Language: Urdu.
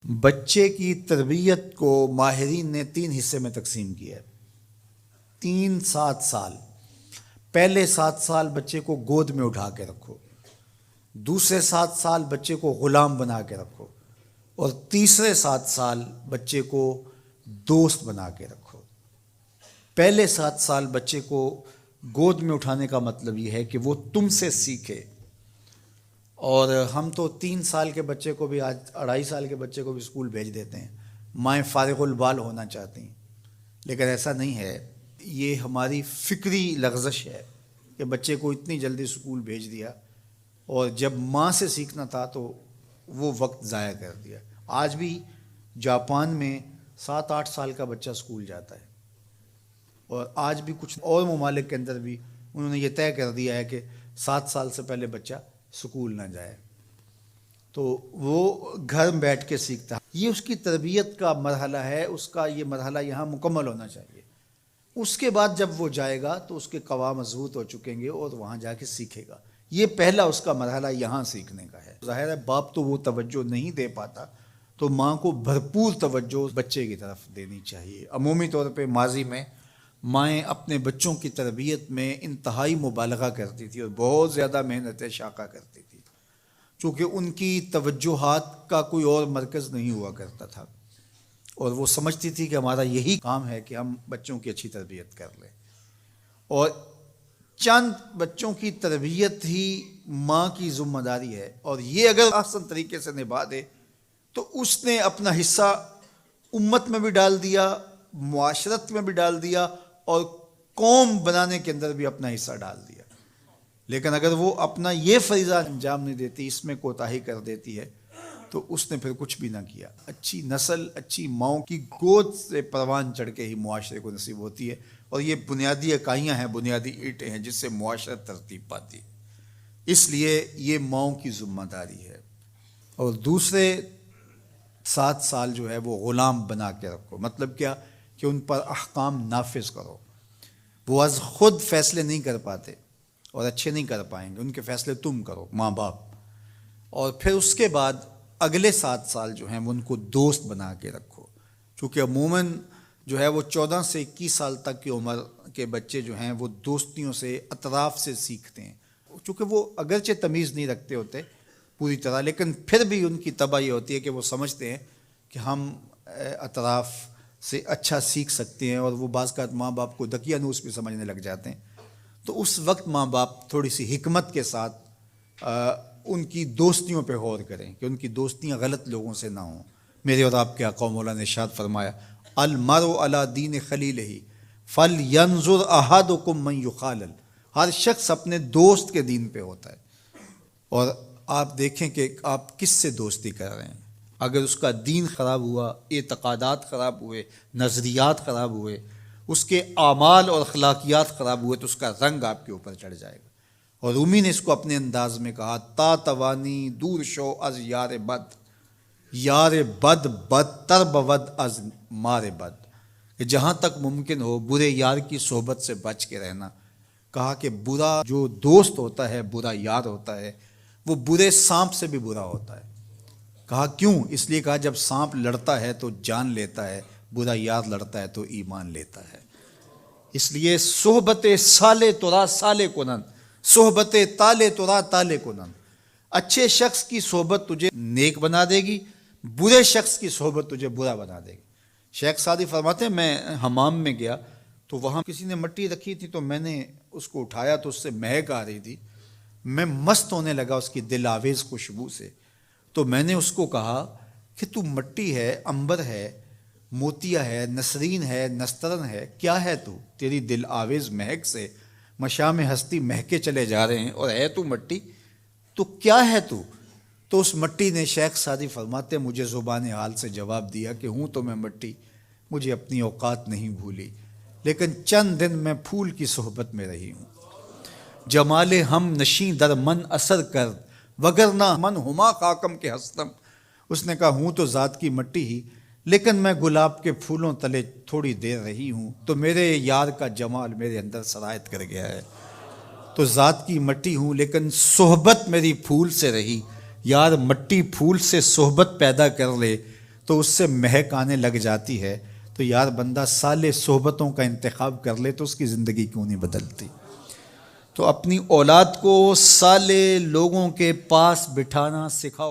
بچے کی تربیت کو ماہرین نے 3 حصے میں تقسیم کیا ہے۔ 7 سال۔ پہلے 7 سال بچے کو گود میں اٹھا کے رکھو، دوسرے 7 سال بچے کو غلام بنا کے رکھو، اور تیسرے 7 سال بچے کو دوست بنا کے رکھو۔ پہلے 7 سال بچے کو گود میں اٹھانے کا مطلب یہ ہے کہ وہ تم سے سیکھے، اور ہم تو 3 سال کے بچے کو بھی، آج 2.5 سال کے بچے کو بھی اسکول بھیج دیتے ہیں، مائیں فارغ البال ہونا چاہتی ہیں، لیکن ایسا نہیں ہے۔ یہ ہماری فکری لغزش ہے کہ بچے کو اتنی جلدی اسکول بھیج دیا، اور جب ماں سے سیکھنا تھا تو وہ وقت ضائع کر دیا۔ آج بھی جاپان میں 7-8 سال کا بچہ اسکول جاتا ہے، اور آج بھی کچھ اور ممالک کے اندر بھی انہوں نے یہ طے کر دیا ہے کہ 7 سال سے پہلے بچہ اسکول نہ جائے، تو وہ گھر میں بیٹھ کے سیکھتا ہے۔ یہ اس کی تربیت کا مرحلہ ہے، اس کا یہ مرحلہ یہاں مکمل ہونا چاہیے۔ اس کے بعد جب وہ جائے گا تو اس کے قواعد مضبوط ہو چکیں گے اور وہاں جا کے سیکھے گا۔ یہ پہلا اس کا مرحلہ یہاں سیکھنے کا ہے۔ ظاہر ہے باپ تو وہ توجہ نہیں دے پاتا، تو ماں کو بھرپور توجہ بچے کی طرف دینی چاہیے۔ عمومی طور پہ ماضی میں مائیں اپنے بچوں کی تربیت میں انتہائی مبالغہ کرتی تھی اور بہت زیادہ محنت شاقہ کرتی تھی، چونکہ ان کی توجہات کا کوئی اور مرکز نہیں ہوا کرتا تھا، اور وہ سمجھتی تھی کہ ہمارا یہی کام ہے کہ ہم بچوں کی اچھی تربیت کر لیں، اور چند بچوں کی تربیت ہی ماں کی ذمہ داری ہے، اور یہ اگر احسن طریقے سے نبھا دے تو اس نے اپنا حصہ امت میں بھی ڈال دیا، معاشرت میں بھی ڈال دیا، اور قوم بنانے کے اندر بھی اپنا حصہ ڈال دیا۔ لیکن اگر وہ اپنا یہ فریضہ انجام نہیں دیتی، اس میں کوتاہی کر دیتی ہے، تو اس نے پھر کچھ بھی نہ کیا۔ اچھی نسل اچھی ماؤں کی گود سے پروان چڑھ کے ہی معاشرے کو نصیب ہوتی ہے، اور یہ بنیادی اکائیاں ہیں، بنیادی اینٹیں ہیں جس سے معاشرت ترتیب پاتی ہے۔ اس لیے یہ ماؤں کی ذمہ داری ہے۔ اور دوسرے 7 سال جو ہے وہ غلام بنا کے رکھو، مطلب کیا کہ ان پر احکام نافذ کرو۔ وہ از خود فیصلے نہیں کر پاتے اور اچھے نہیں کر پائیں گے، ان کے فیصلے تم کرو، ماں باپ۔ اور پھر اس کے بعد اگلے 7 سال جو ہیں وہ ان کو دوست بنا کے رکھو، چونکہ عموماً جو ہے وہ 14 سے 21 سال تک کی عمر کے بچے جو ہیں وہ دوستیوں سے، اطراف سے سیکھتے ہیں، چونکہ وہ اگرچہ تمیز نہیں رکھتے ہوتے پوری طرح، لیکن پھر بھی ان کی طبع یہ ہوتی ہے کہ وہ سمجھتے ہیں کہ ہم اطراف سے اچھا سیکھ سکتے ہیں، اور وہ بعض کا ماں باپ کو دقیانوس بھی سمجھنے لگ جاتے ہیں۔ تو اس وقت ماں باپ تھوڑی سی حکمت کے ساتھ ان کی دوستیوں پہ غور کریں کہ ان کی دوستیاں غلط لوگوں سے نہ ہوں۔ میرے اور آپ کے آقا مولا نے ارشاد فرمایا، المرء علی دین خلیلہ فلینظر احدکم من یخالل۔ ہر شخص اپنے دوست کے دین پہ ہوتا ہے، اور آپ دیکھیں کہ آپ کس سے دوستی کر رہے ہیں۔ اگر اس کا دین خراب ہوا، اعتقادات خراب ہوئے، نظریات خراب ہوئے، اس کے اعمال اور اخلاقیات خراب ہوئے، تو اس کا رنگ آپ کے اوپر چڑھ جائے گا۔ اور رومی نے اس کو اپنے انداز میں کہا، تا توانی دور شو از یار بد، یار بد بدتر بود از مار بد، کہ جہاں تک ممکن ہو برے یار کی صحبت سے بچ کے رہنا۔ کہا کہ برا جو دوست ہوتا ہے، برا یار ہوتا ہے، وہ برے سانپ سے بھی برا ہوتا ہے۔ کہا کیوں؟ اس لیے کہا جب سانپ لڑتا ہے تو جان لیتا ہے، برا یار لڑتا ہے تو ایمان لیتا ہے۔ اس لیے صحبت سالے ترا سالے کنن، صحبت تالے ترا تالے کنن۔ اچھے شخص کی صحبت تجھے نیک بنا دے گی، برے شخص کی صحبت تجھے برا بنا دے گی۔ شیخ سعدی فرماتے ہیں، میں حمام میں گیا تو وہاں کسی نے مٹی رکھی تھی، تو میں نے اس کو اٹھایا تو اس سے مہک آ رہی تھی، میں مست ہونے لگا اس کی دل آویز خوشبو سے۔ تو میں نے اس کو کہا کہ تو مٹی ہے، عنبر ہے، موتیا ہے، نسرین ہے، نسترن ہے، کیا ہے تو؟ تیری دل آویز مہک سے مشام ہستی مہکے چلے جا رہے ہیں، اور ہے تو مٹی، تو کیا ہے تو؟ تو اس مٹی نے، شیخ سعدی فرماتے مجھے زبان حال سے جواب دیا کہ ہوں تو میں مٹی، مجھے اپنی اوقات نہیں بھولی، لیکن چند دن میں پھول کی صحبت میں رہی ہوں۔ جمال ہم نشیں در من اثر کر، وگرنہ من ہما خاکم کے ہستم۔ اس نے کہا ہوں تو ذات کی مٹی ہی، لیکن میں گلاب کے پھولوں تلے تھوڑی دیر رہی ہوں تو میرے یار کا جمال میرے اندر سرایت کر گیا ہے۔ تو ذات کی مٹی ہوں لیکن صحبت میری پھول سے رہی۔ یار مٹی پھول سے صحبت پیدا کر لے تو اس سے مہک آنے لگ جاتی ہے، تو یار بندہ صالح صحبتوں کا انتخاب کر لے تو اس کی زندگی کیوں نہیں بدلتی؟ تو اپنی اولاد کو صالح لوگوں کے پاس بٹھانا سکھاؤ۔